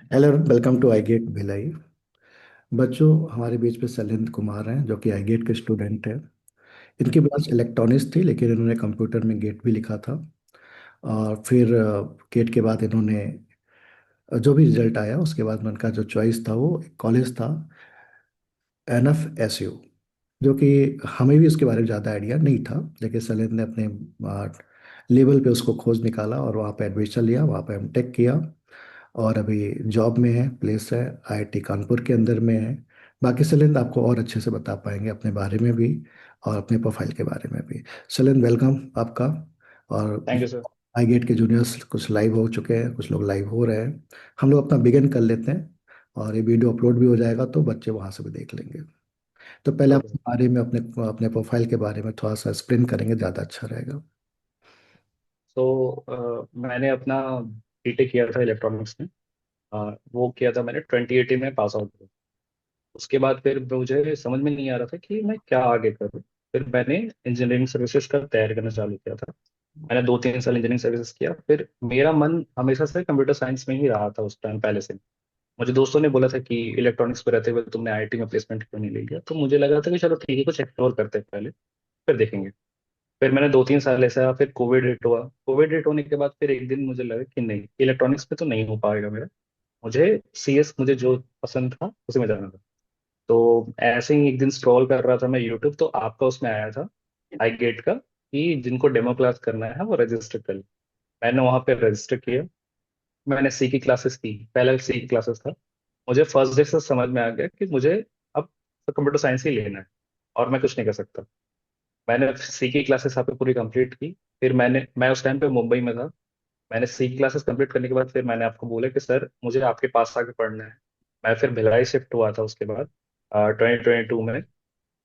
Hello, welcome to I gate Bhilai. बच्चों, हमारे बीच में शैलेंद्र कुमार हैं जो कि आई गेट के स्टूडेंट हैं। इनकी ब्रांच इलेक्ट्रॉनिक्स थी, लेकिन इन्होंने कंप्यूटर में गेट भी लिखा था। और फिर गेट के बाद इन्होंने जो भी रिजल्ट आया उसके बाद में उनका जो चॉइस था वो कॉलेज था NF SU, जो कि हमें भी उसके बारे में ज़्यादा आइडिया नहीं था। लेकिन शैलेंद्र ने अपने लेवल पे उसको खोज निकाला और वहाँ पे एडमिशन लिया, वहाँ पे M.Tech किया। और अभी जॉब में है, प्लेस है IIT कानपुर के अंदर में है। बाकी शैलेंद्र आपको और अच्छे से बता पाएंगे अपने बारे में भी और अपने प्रोफाइल के बारे में भी। शैलेंद्र, वेलकम आपका। और thank you sir. I get के जूनियर्स कुछ लाइव हो चुके हैं, कुछ लोग लाइव हो रहे हैं। हम लोग अपना बिगिन कर लेते हैं और ये वीडियो अपलोड भी हो जाएगा तो बच्चे वहाँ से भी देख लेंगे। तो पहले आप ओके। अपने बारे में, अपने अपने प्रोफाइल के बारे में थोड़ा सा एक्सप्लेन करेंगे, ज़्यादा अच्छा रहेगा। मैंने अपना बीटेक किया था इलेक्ट्रॉनिक्स में। वो किया था मैंने 2018 में पास आउट हुआ। उसके बाद फिर मुझे समझ में नहीं आ रहा था कि मैं क्या आगे करूँ। फिर मैंने इंजीनियरिंग सर्विसेज का तैयारी करना चालू किया था। मैंने 2-3 साल इंजीनियरिंग सर्विसेज किया। फिर मेरा मन हमेशा से कंप्यूटर साइंस में ही रहा था उस टाइम पहले से। मुझे दोस्तों ने बोला था कि इलेक्ट्रॉनिक्स पे रहते हुए तुमने आईआईटी में प्लेसमेंट क्यों नहीं ले लिया, तो मुझे लगा था कि चलो ठीक है, कुछ एक्सप्लोर करते हैं पहले, फिर देखेंगे। फिर मैंने 2-3 साल ऐसा, फिर कोविड हिट हुआ। कोविड हिट होने के बाद फिर एक दिन मुझे लगा कि नहीं, इलेक्ट्रॉनिक्स पे तो नहीं हो पाएगा मेरा। मुझे CS, मुझे जो पसंद था उसी में जाना था। तो ऐसे ही एक दिन स्क्रॉल कर रहा था मैं यूट्यूब, तो आपका उसमें आया था आई गेट का कि जिनको डेमो क्लास करना है वो रजिस्टर कर ले। मैंने वहाँ पे रजिस्टर किया। मैंने सी की क्लासेस की, पहले सी की क्लासेस था। मुझे फर्स्ट डे से समझ में आ गया कि मुझे अब कंप्यूटर साइंस ही लेना है और मैं कुछ नहीं कर सकता। मैंने सी की क्लासेस यहाँ पे पूरी कंप्लीट की। फिर मैं उस टाइम पे मुंबई में था। मैंने सी की क्लासेस कंप्लीट करने के बाद फिर मैंने आपको बोला कि सर मुझे आपके पास आके पढ़ना है। मैं फिर भिलाई शिफ्ट हुआ था उसके बाद 2022 में।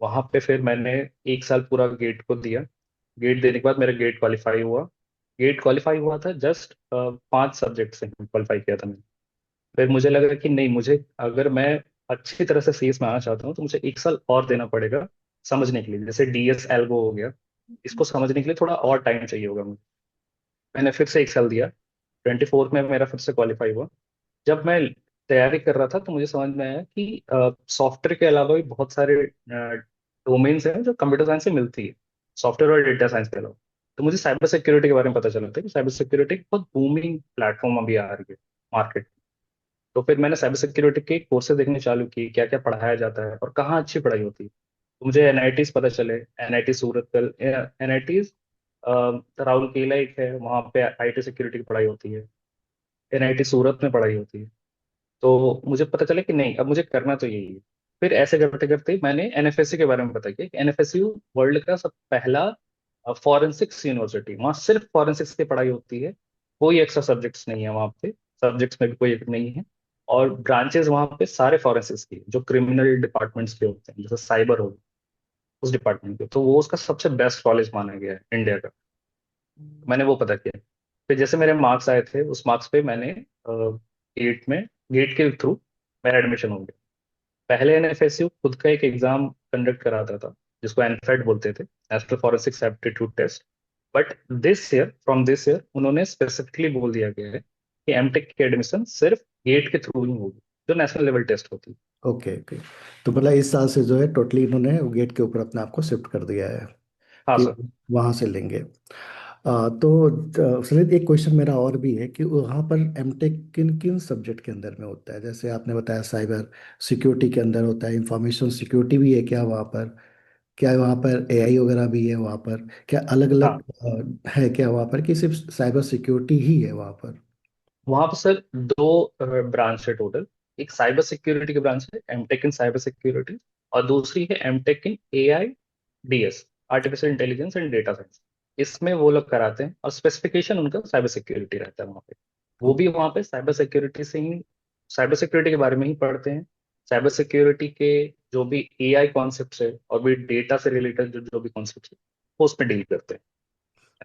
वहाँ पे फिर मैंने 1 साल पूरा गेट को दिया। गेट देने के बाद मेरा गेट क्वालिफाई हुआ। गेट क्वालिफाई हुआ था, जस्ट 5 सब्जेक्ट से क्वालिफाई किया था मैंने। फिर मुझे लगा कि नहीं, मुझे अगर मैं अच्छी तरह से सीएस में आना चाहता हूँ तो मुझे 1 साल और देना पड़ेगा समझने के लिए। जैसे DS एल्गो हो गया, इसको समझने के लिए थोड़ा और टाइम चाहिए होगा मुझे। मैंने फिर से 1 साल दिया। 24 में मेरा फिर से क्वालिफाई हुआ। जब मैं तैयारी कर रहा था तो मुझे समझ में आया कि सॉफ्टवेयर के अलावा भी बहुत सारे डोमेन्स हैं जो कंप्यूटर साइंस से मिलती है, सॉफ्टवेयर और डेटा साइंस के अलावा। तो मुझे साइबर सिक्योरिटी के बारे में पता चला था कि साइबर सिक्योरिटी बहुत बूमिंग प्लेटफॉर्म अभी आ रही है मार्केट। तो फिर मैंने साइबर सिक्योरिटी के कोर्सेज देखने चालू किए, क्या क्या पढ़ाया जाता है और कहाँ अच्छी पढ़ाई होती है। तो मुझे NITs पता चले, NIT सूरत, NITs राउरकेला एक है, वहाँ पे IT सिक्योरिटी की पढ़ाई होती है। NIT सूरत में पढ़ाई होती है। तो मुझे पता चला कि नहीं, अब मुझे करना तो यही है। फिर ऐसे करते करते मैंने NFSC के बारे में पता किया कि NFSU वर्ल्ड का सब पहला फॉरेंसिक्स यूनिवर्सिटी, वहाँ सिर्फ फॉरेंसिक्स की पढ़ाई होती है। कोई एक्स्ट्रा सब्जेक्ट्स नहीं है वहाँ पे, सब्जेक्ट्स में भी कोई एक नहीं है। और ब्रांचेस वहाँ पे सारे फॉरेंसिक्स की, जो क्रिमिनल डिपार्टमेंट्स के होते हैं जैसे साइबर हो, उस डिपार्टमेंट के, तो वो उसका सबसे बेस्ट कॉलेज माना गया है इंडिया का। मैंने वो पता किया। फिर जैसे मेरे मार्क्स आए थे, उस मार्क्स पे मैंने गेट में, गेट के थ्रू मेरा एडमिशन हो गया। पहले NFSU खुद का एक एग्जाम कंडक्ट कराता था जिसको NFET बोलते थे, national forensics aptitude test. But this year, from this year, उन्होंने स्पेसिफिकली बोल दिया गया है कि M.Tech की एडमिशन सिर्फ गेट के थ्रू ही होगी, जो नेशनल लेवल टेस्ट होती है। Okay okay. तो मतलब इस साल से जो है टोटली इन्होंने गेट के ऊपर अपने आप को शिफ्ट कर दिया है हाँ कि सर। वहाँ से लेंगे। तो सुनील, एक क्वेश्चन मेरा और भी है कि वहाँ पर M.Tech किन किन सब्जेक्ट के अंदर में होता है? जैसे आपने बताया साइबर सिक्योरिटी के अंदर होता है, इंफॉर्मेशन सिक्योरिटी भी है क्या वहाँ पर? क्या वहाँ पर AI वगैरह भी है वहाँ पर? क्या अलग अलग हाँ, है क्या वहाँ पर, कि सिर्फ साइबर सिक्योरिटी ही है वहाँ पर? वहाँ पर सर दो ब्रांच है टोटल। एक साइबर सिक्योरिटी की ब्रांच है, M.Tech इन साइबर सिक्योरिटी। और दूसरी है M.Tech in AI DS, artificial intelligence and data science. इसमें वो लोग कराते हैं और स्पेसिफिकेशन उनका साइबर सिक्योरिटी रहता है वहाँ पे। वो भी वहाँ पे साइबर सिक्योरिटी से ही, साइबर सिक्योरिटी के बारे में ही पढ़ते हैं। साइबर सिक्योरिटी के जो भी AI कॉन्सेप्ट्स है और भी डेटा से रिलेटेड जो जो भी कॉन्सेप्ट्स है, वो उसमें डील करते हैं।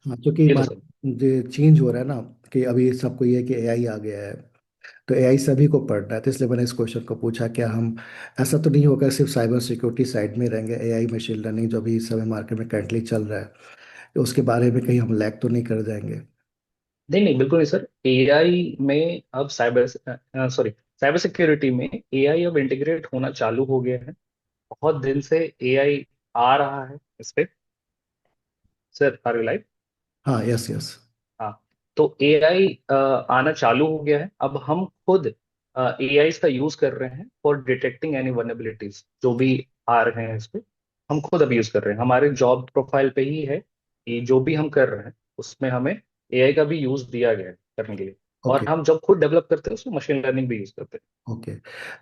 हाँ, क्योंकि ये तो मार्केट सर। जो चेंज हो रहा है ना, कि अभी सबको ये है कि AI आ गया है, तो AI सभी को पढ़ना है। तो इसलिए मैंने इस क्वेश्चन को पूछा, क्या हम, ऐसा तो नहीं होगा सिर्फ साइबर सिक्योरिटी साइड में रहेंगे? AI मशीन लर्निंग जो भी इस समय मार्केट में करंटली चल रहा है, तो उसके बारे में कहीं हम लैग तो नहीं कर जाएंगे? नहीं नहीं, बिल्कुल नहीं सर। एआई में अब साइबर सिक्योरिटी में एआई अब इंटीग्रेट होना चालू हो गया है। बहुत दिन से एआई आ रहा है इस पे। Sir are you live? हाँ, यस यस। हाँ। तो एआई आना चालू हो गया है। अब हम खुद एआई का यूज कर रहे हैं फॉर डिटेक्टिंग एनी वल्नरेबिलिटीज जो भी आ रहे हैं इस पे। हम खुद अभी यूज कर रहे हैं, हमारे जॉब प्रोफाइल पे ही है कि जो भी हम कर रहे हैं उसमें हमें एआई का भी यूज दिया गया है करने के लिए। और ओके हम जब खुद डेवलप करते हैं उसमें मशीन लर्निंग भी यूज करते हैं। ओके।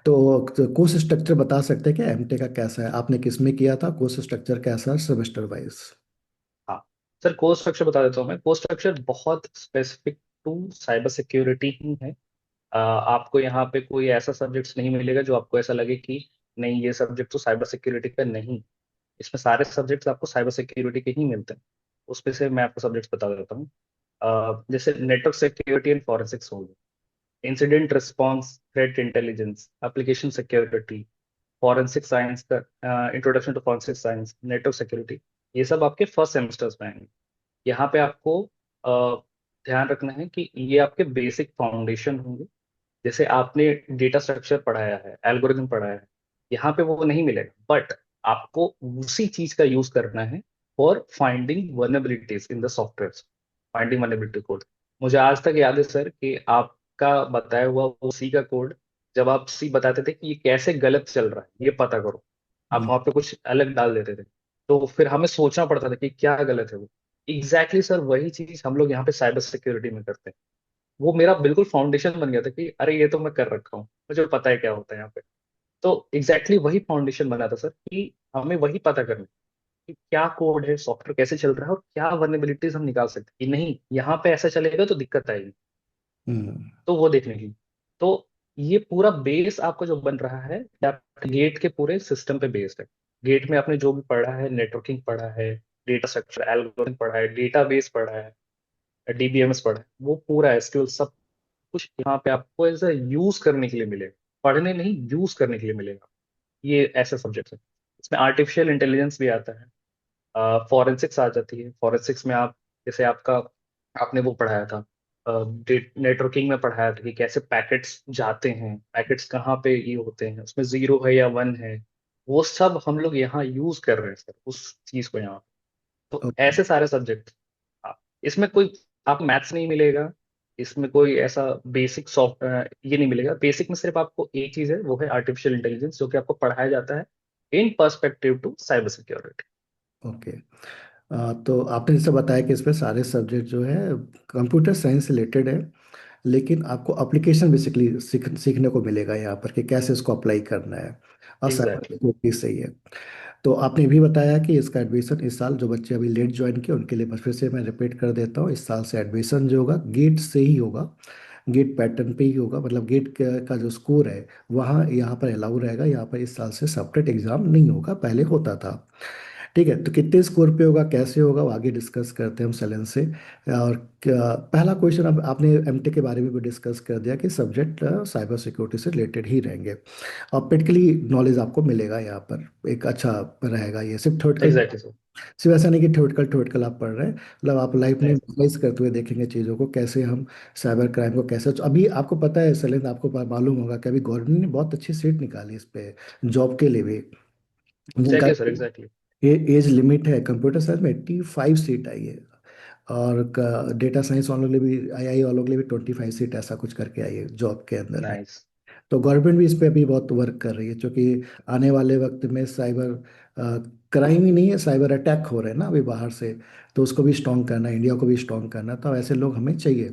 तो कोर्स स्ट्रक्चर बता सकते हैं क्या एमटेक का कैसा है, आपने किस में किया था, कोर्स स्ट्रक्चर कैसा है सेमेस्टर वाइज? हाँ सर, कोर्स स्ट्रक्चर बता देता हूँ मैं। कोर्स स्ट्रक्चर बहुत स्पेसिफिक टू साइबर सिक्योरिटी ही है। आपको यहाँ पे कोई ऐसा सब्जेक्ट्स नहीं मिलेगा जो आपको ऐसा लगे कि नहीं ये सब्जेक्ट तो साइबर सिक्योरिटी का नहीं। इसमें सारे सब्जेक्ट्स आपको साइबर सिक्योरिटी के ही मिलते हैं। उसमें से मैं आपको सब्जेक्ट्स बता देता हूँ। जैसे नेटवर्क सिक्योरिटी एंड फॉरेंसिक्स हो गया, incident response, threat intelligence, application security, forensic science का introduction to forensic science, network security, ये सब आपके फर्स्ट सेमेस्टर्स में आएंगे। यहाँ पे आपको ध्यान रखना है कि ये आपके बेसिक फाउंडेशन होंगे। जैसे आपने डेटा स्ट्रक्चर पढ़ाया है, एल्गोरिथम पढ़ाया है, यहाँ पे वो नहीं मिलेगा, बट आपको उसी चीज का यूज करना है for finding vulnerabilities in the software, finding vulnerability code. मुझे आज तक याद है सर कि आपका बताया हुआ वो सी का कोड, जब आप सी बताते थे कि ये कैसे गलत चल रहा है ये पता करो, आप हम्म। वहां पे कुछ अलग डाल देते थे। तो फिर हमें सोचना पड़ता था कि क्या गलत है वो। एग्जैक्टली सर वही चीज हम लोग यहाँ पे साइबर सिक्योरिटी में करते हैं। वो मेरा बिल्कुल फाउंडेशन बन गया था कि अरे ये तो मैं कर रखा हूँ, मुझे पता है क्या होता है यहाँ पे। तो एग्जैक्टली वही फाउंडेशन बना था सर कि हमें वही पता करना है कि क्या कोड है, सॉफ्टवेयर कैसे चल रहा है, और क्या वर्नेबिलिटीज हम निकाल सकते हैं कि नहीं यहाँ पे ऐसा चलेगा तो दिक्कत आएगी। हम्म। तो वो देखने की। तो ये पूरा बेस आपका जो बन रहा है गेट के पूरे सिस्टम पे बेस्ड है। गेट में आपने जो भी पढ़ा है, नेटवर्किंग पढ़ा है, डेटा स्ट्रक्चर एल्गोरिथम पढ़ा है, डेटाबेस पढ़ा है, डीबीएमएस पढ़ा है, वो पूरा एसक्यूएल सब कुछ यहाँ पे आपको एज अ यूज करने के लिए मिलेगा। पढ़ने नहीं, यूज करने के लिए मिलेगा। ये ऐसे सब्जेक्ट है। इसमें आर्टिफिशियल इंटेलिजेंस भी आता है, फॉरेंसिक्स आ जाती है। फॉरेंसिक्स में आप जैसे आपका आपने वो पढ़ाया था, नेटवर्किंग में पढ़ाया था कि कैसे पैकेट्स जाते हैं, पैकेट्स कहाँ पे ये होते हैं, उसमें जीरो है या वन है, वो सब हम लोग यहाँ यूज कर रहे हैं सर उस चीज को यहाँ। तो ओके। ऐसे सारे सब्जेक्ट। इसमें कोई आप मैथ्स नहीं मिलेगा, इसमें कोई ऐसा बेसिक सॉफ्ट ये नहीं मिलेगा। बेसिक में सिर्फ आपको एक चीज है, वो है आर्टिफिशियल इंटेलिजेंस, जो कि आपको पढ़ाया जाता है in perspective to cyber security. Okay. तो आपने जैसे बताया कि इसमें सारे सब्जेक्ट जो है कंप्यूटर साइंस से रिलेटेड है, लेकिन आपको एप्लीकेशन बेसिकली सीखने को मिलेगा यहाँ पर कि कैसे इसको अप्लाई करना है, और साइबर एग्जैक्टली। सिक्योरिटी सही है। तो आपने भी बताया कि इसका एडमिशन इस साल, जो बच्चे अभी लेट ज्वाइन किए उनके लिए बस फिर से मैं रिपीट कर देता हूँ, इस साल से एडमिशन जो होगा गेट से ही होगा, गेट पैटर्न पे ही होगा, मतलब गेट का जो स्कोर है वहाँ यहाँ पर अलाउ रहेगा। यहाँ पर इस साल से सेपरेट एग्जाम नहीं होगा, पहले होता था। ठीक है, तो कितने स्कोर पे होगा, कैसे होगा, वो आगे डिस्कस करते हैं हम सैलेन से। और पहला क्वेश्चन, अब आपने एमटेक के बारे में भी डिस्कस कर दिया कि सब्जेक्ट साइबर सिक्योरिटी से रिलेटेड ही रहेंगे, और प्रैक्टिकली नॉलेज आपको मिलेगा यहाँ पर, एक अच्छा रहेगा ये। सिर्फ थ्योरेटिकल, एग्जैक्टली सर। सिर्फ ऐसा नहीं कि थ्योरेटिकल थ्योरेटिकल आप पढ़ रहे हैं, मतलब आप लाइफ में नहीं सर। विजुअलाइज करते हुए देखेंगे चीज़ों को, कैसे हम साइबर क्राइम को कैसे। तो अभी आपको पता है सैलेन, आपको मालूम होगा कि अभी गवर्नमेंट ने बहुत अच्छी सीट निकाली इस पे, जॉब के लिए भी, जिनका exactly sir, exactly. Age limit है। कंप्यूटर साइंस में 85 सीट आई है, और डेटा साइंस वालों के लिए भी आई वालों के लिए भी 25 सीट ऐसा कुछ करके आई है जॉब के अंदर में। नाइस। तो गवर्नमेंट भी इस पे अभी बहुत वर्क कर रही है, क्योंकि आने वाले वक्त में साइबर क्राइम ही नहीं है, साइबर अटैक हो रहे हैं ना अभी बाहर से, तो उसको भी स्ट्रॉन्ग करना है, इंडिया को भी स्ट्रॉन्ग करना है, तो ऐसे लोग हमें चाहिए।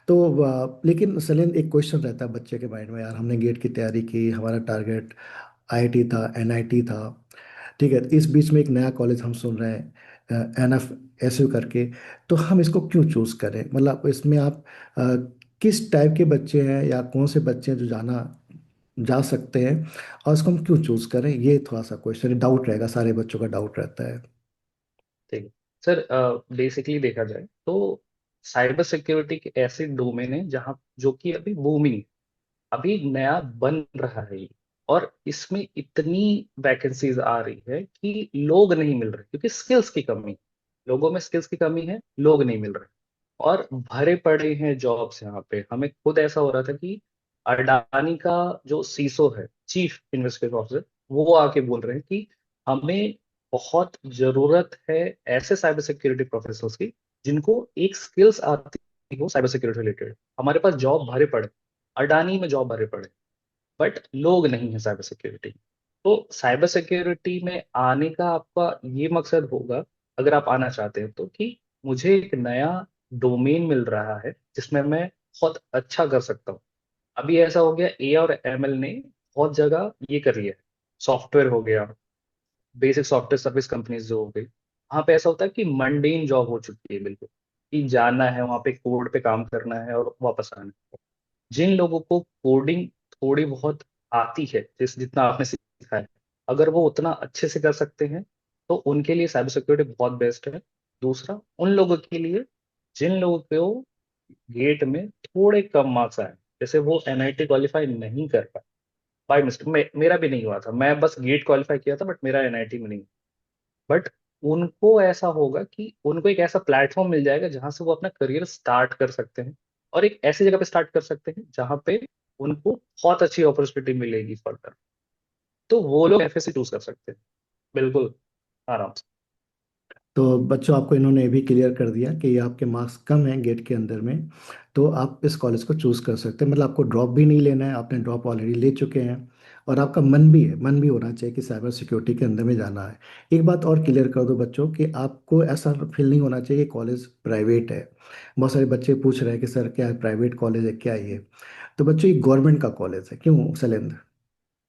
तो लेकिन सलीन, एक क्वेश्चन रहता है बच्चे के माइंड में, यार हमने गेट की तैयारी की, हमारा टारगेट आईआईटी था, एनआईटी था, ठीक है, इस बीच में एक नया कॉलेज हम सुन रहे हैं एनएफ एसयू करके, तो हम इसको क्यों चूज करें, मतलब इसमें आप अ, किस टाइप के बच्चे हैं या कौन से बच्चे हैं जो जाना जा सकते हैं, और इसको हम क्यों चूज करें, ये थोड़ा सा क्वेश्चन डाउट रहेगा, सारे बच्चों का डाउट रहता है। ठीक है सर। बेसिकली देखा जाए तो साइबर सिक्योरिटी के ऐसे डोमेन है जहाँ जो कि अभी बूमिंग, अभी नया बन रहा है ये। और इसमें इतनी वैकेंसीज आ रही है कि लोग नहीं मिल रहे, क्योंकि स्किल्स की कमी, लोगों में स्किल्स की कमी है, लोग नहीं मिल रहे। और भरे पड़े हैं जॉब्स यहाँ पे। हमें खुद ऐसा हो रहा था कि अडानी का जो सीसो है, चीफ इन्वेस्टिगेटिव ऑफिसर, वो आके बोल रहे हैं कि हमें बहुत जरूरत है ऐसे साइबर सिक्योरिटी प्रोफेशनल्स की जिनको एक स्किल्स आती हो साइबर सिक्योरिटी रिलेटेड। हमारे पास जॉब भरे पड़े, अडानी में जॉब भरे पड़े, बट लोग नहीं है साइबर सिक्योरिटी। तो साइबर सिक्योरिटी में आने का आपका ये मकसद होगा, अगर आप आना चाहते हैं तो, कि मुझे एक नया डोमेन मिल रहा है जिसमें मैं बहुत अच्छा कर सकता हूँ। अभी ऐसा हो गया, ए और एमएल ने बहुत जगह ये कर लिया है। सॉफ्टवेयर हो गया, बेसिक सॉफ्टवेयर सर्विस कंपनीज जो हो गई, वहां पे ऐसा होता है कि मंडेन जॉब हो चुकी है बिल्कुल, कि जाना है वहां पे, कोड पे काम करना है और वापस आना है। जिन लोगों को कोडिंग थोड़ी बहुत आती है, जितना आपने सीखा है, अगर वो उतना अच्छे से कर सकते हैं तो उनके लिए साइबर सिक्योरिटी बहुत बेस्ट है। दूसरा, उन लोगों के लिए जिन लोगों को गेट में थोड़े कम मार्क्स आए, जैसे वो एनआईटी क्वालिफाई नहीं कर पाए बाई मिस्टेक, मेरा भी नहीं हुआ था, मैं बस गेट क्वालिफाई किया था बट मेरा एनआईटी में नहीं। बट उनको ऐसा होगा कि उनको एक ऐसा प्लेटफॉर्म मिल जाएगा जहां से वो अपना करियर स्टार्ट कर सकते हैं, और एक ऐसी जगह पे स्टार्ट कर सकते हैं जहां पे उनको बहुत अच्छी अपॉर्चुनिटी मिलेगी फर्दर। तो वो लोग एफएससी चूज कर सकते हैं बिल्कुल आराम से। तो बच्चों, आपको इन्होंने ये भी क्लियर कर दिया कि ये आपके मार्क्स कम हैं गेट के अंदर में, तो आप इस कॉलेज को चूज़ कर सकते हैं। मतलब आपको ड्रॉप भी नहीं लेना है, आपने ड्रॉप ऑलरेडी ले चुके हैं, और आपका मन भी है, मन भी होना चाहिए कि साइबर सिक्योरिटी के अंदर में जाना है। एक बात और क्लियर कर दो बच्चों, कि आपको ऐसा फील नहीं होना चाहिए कि कॉलेज प्राइवेट है। बहुत सारे बच्चे पूछ रहे हैं कि सर क्या है, प्राइवेट कॉलेज है क्या ये? तो बच्चों, ये गवर्नमेंट का कॉलेज है। क्यों शैलेंद्र?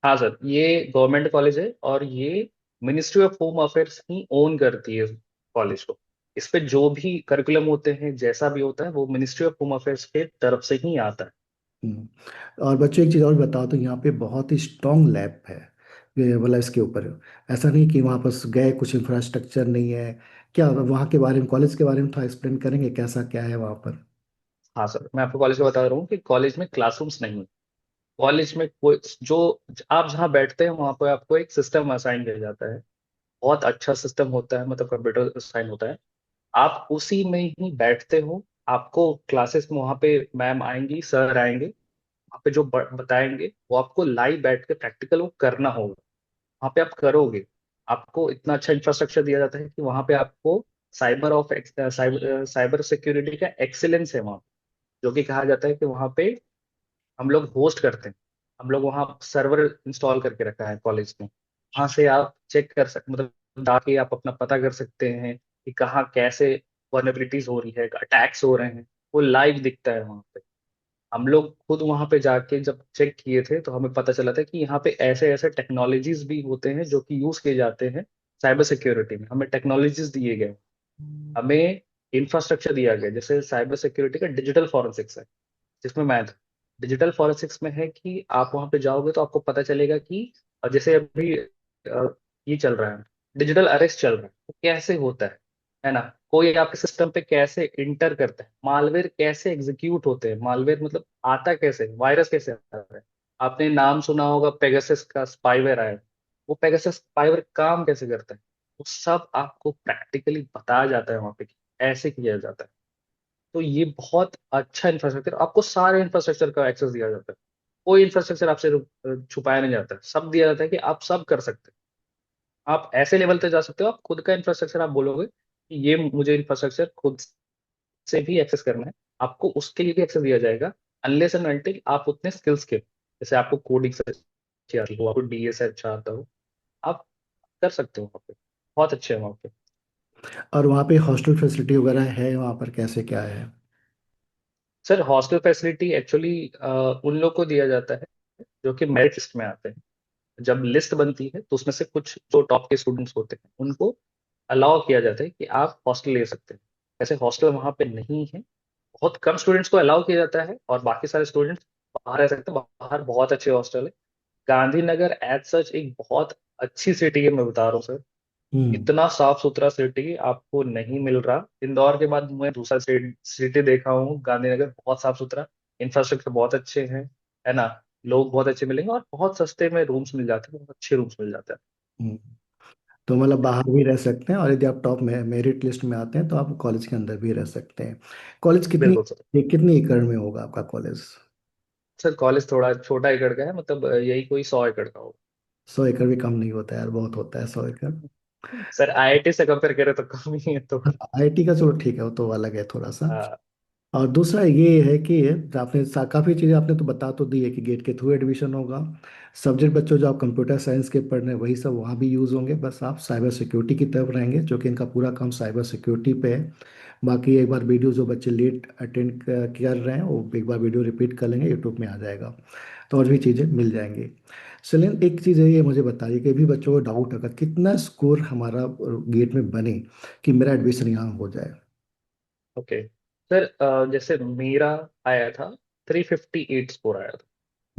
हाँ सर, ये गवर्नमेंट कॉलेज है और ये ministry of home affairs he own करती है कॉलेज को। इस पे जो भी करिकुलम होते हैं, जैसा भी होता है, वो मिनिस्ट्री ऑफ होम अफेयर्स के तरफ से ही आता है। हम्म। और बच्चों, एक चीज़ और बताओ, तो यहाँ पे बहुत ही स्ट्रॉन्ग लैब है ये, मतलब इसके ऊपर ऐसा नहीं कि वहाँ पर गए कुछ इंफ्रास्ट्रक्चर नहीं है। क्या वहाँ के बारे में, कॉलेज के बारे में थोड़ा एक्सप्लेन करेंगे, कैसा क्या है वहाँ पर? हाँ सर, मैं आपको कॉलेज का बता रहा हूँ कि कॉलेज में क्लासरूम्स नहीं है। कॉलेज में कोई जो, आप जहाँ बैठते हैं वहां पर आपको एक सिस्टम असाइन किया जाता है। बहुत अच्छा सिस्टम होता है, मतलब कंप्यूटर असाइन होता है। आप उसी में ही बैठते हो। आपको क्लासेस में वहां पे मैम आएंगी, सर आएंगे, वहाँ पे जो बताएंगे वो आपको लाइव बैठ के प्रैक्टिकल वो करना होगा। वहाँ पे आप करोगे। आपको इतना अच्छा इंफ्रास्ट्रक्चर दिया जाता है कि वहाँ पे आपको साइबर साइबर सिक्योरिटी का एक्सीलेंस है वहाँ, जो कि कहा जाता है कि वहाँ पे हम लोग होस्ट करते हैं। हम लोग वहाँ सर्वर इंस्टॉल करके रखा है कॉलेज में। वहाँ से आप चेक कर सकते, मतलब जाके आप अपना पता कर सकते हैं कि कहाँ कैसे वर्नेबिलिटीज हो रही है, अटैक्स हो रहे हैं, वो लाइव दिखता है वहाँ पे। हम लोग खुद वहाँ पे जाके जब चेक किए थे तो हमें पता चला था कि यहाँ पे ऐसे ऐसे टेक्नोलॉजीज भी होते हैं जो कि यूज किए जाते हैं साइबर सिक्योरिटी में। हमें टेक्नोलॉजीज दिए गए, हमें इंफ्रास्ट्रक्चर दिया गया। जैसे साइबर सिक्योरिटी का डिजिटल फॉरेंसिक्स है, जिसमें मैं था। डिजिटल फॉरेंसिक्स में है कि आप वहां पे जाओगे तो आपको पता चलेगा कि जैसे अभी ये चल रहा है, डिजिटल अरेस्ट चल रहा है, वो कैसे होता है ना? कोई आपके सिस्टम पे कैसे इंटर करता है, मालवेयर कैसे एग्जीक्यूट होते हैं, मालवेयर मतलब आता कैसे, वायरस कैसे आता है। आपने नाम सुना होगा पेगासस का स्पाईवेयर आया, वो पेगासस स्पाईवेयर काम कैसे करता है, वो सब आपको प्रैक्टिकली बताया जाता है वहां पे कि ऐसे किया जाता है। तो ये बहुत अच्छा इंफ्रास्ट्रक्चर, आपको सारे इंफ्रास्ट्रक्चर का एक्सेस दिया जाता है। कोई इंफ्रास्ट्रक्चर आपसे छुपाया नहीं जाता है, सब दिया जाता है कि आप सब कर सकते हैं। आप ऐसे लेवल पे जा सकते हो, आप खुद का इंफ्रास्ट्रक्चर आप बोलोगे कि ये मुझे इंफ्रास्ट्रक्चर खुद से भी एक्सेस करना है, आपको उसके लिए भी एक्सेस दिया जाएगा। अनलेस एंड अनटिल आप उतने स्किल्स के, जैसे आपको कोडिंग से अच्छी आती हो, आपको डीएस अच्छा आता हो, आप कर सकते हो वहाँ पे। बहुत अच्छे है वहाँ पे। और वहाँ पे हॉस्टल फैसिलिटी वगैरह है वहाँ पर, कैसे क्या है? सर, हॉस्टल फैसिलिटी एक्चुअली उन लोग को दिया जाता है जो कि मेरिट लिस्ट में आते हैं। जब लिस्ट बनती है तो उसमें से कुछ जो टॉप के स्टूडेंट्स होते हैं उनको अलाउ किया जाता है कि आप हॉस्टल ले सकते हैं। ऐसे हॉस्टल वहाँ पे नहीं है, बहुत कम स्टूडेंट्स को अलाउ किया जाता है और बाकी सारे स्टूडेंट्स बाहर रह सकते हैं। बाहर बहुत अच्छे हॉस्टल है। गांधीनगर एज सच एक बहुत अच्छी सिटी है, मैं बता रहा हूँ सर। हम्म। इतना साफ सुथरा सिटी आपको नहीं मिल रहा। इंदौर के बाद मैं दूसरा सिटी देखा हूँ, गांधीनगर बहुत साफ सुथरा, इंफ्रास्ट्रक्चर बहुत अच्छे हैं, है ना? लोग बहुत अच्छे मिलेंगे और बहुत सस्ते में रूम्स मिल जाते हैं, बहुत अच्छे रूम्स मिल जाते हैं। हम्म। तो मतलब बाहर भी रह सकते हैं, और यदि आप टॉप में मेरिट लिस्ट में आते हैं तो आप कॉलेज के अंदर भी रह सकते हैं। कॉलेज कितनी, बिल्कुल सर। कितनी एकड़ में होगा आपका कॉलेज? सर कॉलेज थोड़ा छोटा एकड़ का है, मतलब यही कोई 100 एकड़ का होगा। 100 एकड़ भी कम नहीं होता है यार, बहुत होता है 100 एकड़। सर आईआईटी से कंपेयर करें तो कम ही है तो। आईआईटी का चलो ठीक है, वो तो अलग है थोड़ा सा। हाँ। और दूसरा ये है कि आपने काफ़ी चीज़ें आपने तो बता तो दी है कि गेट के थ्रू एडमिशन होगा। सब्जेक्ट बच्चों जो आप कंप्यूटर साइंस के पढ़ रहे हैं वही सब वहाँ भी यूज़ होंगे, बस आप साइबर सिक्योरिटी की तरफ रहेंगे, जो कि इनका पूरा काम साइबर सिक्योरिटी पे है। बाकी एक बार वीडियो जो बच्चे लेट अटेंड कर रहे हैं वो एक बार वीडियो रिपीट कर लेंगे, यूट्यूब में आ जाएगा। तो और भी चीज़ें मिल जाएंगी। चलिए एक चीज़ है, ये मुझे बताइए कि भी बच्चों को डाउट अगर कितना स्कोर हमारा गेट में बने कि मेरा एडमिशन यहाँ हो जाए। ओके सर, जैसे मेरा आया था 358 स्कोर आया था।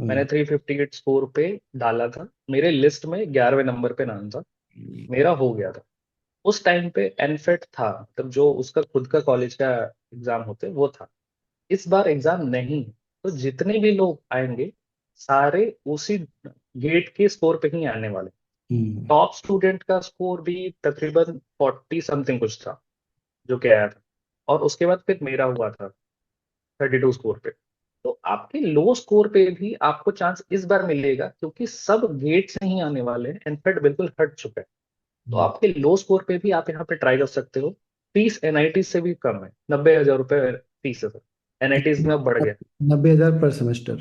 मैंने हम्म। 358 स्कोर पे डाला था, मेरे लिस्ट में 11वें नंबर पे नाम था। मेरा हो गया था। उस टाइम पे एनफेट था, मतलब जो उसका खुद का कॉलेज का एग्जाम होते वो था। इस बार एग्जाम नहीं है, तो जितने भी लोग आएंगे सारे उसी गेट के स्कोर पे ही आने वाले। हम्म। टॉप स्टूडेंट का स्कोर भी तकरीबन 40 समथिंग कुछ था जो कि आया था। और उसके बाद फिर मेरा हुआ था 32 स्कोर पे। तो आपके लो स्कोर पे भी आपको चांस इस बार मिलेगा, क्योंकि सब गेट से ही आने वाले हैं, एनफेट बिल्कुल हट चुका है। तो हम्म। आपके लो स्कोर पे भी आप यहाँ पे ट्राई कर सकते हो। फीस एनआईटी से भी कम है, 90,000 रुपये फीस है सर। एनआईटीज में अब बढ़ गया 90,000 पर सेमेस्टर?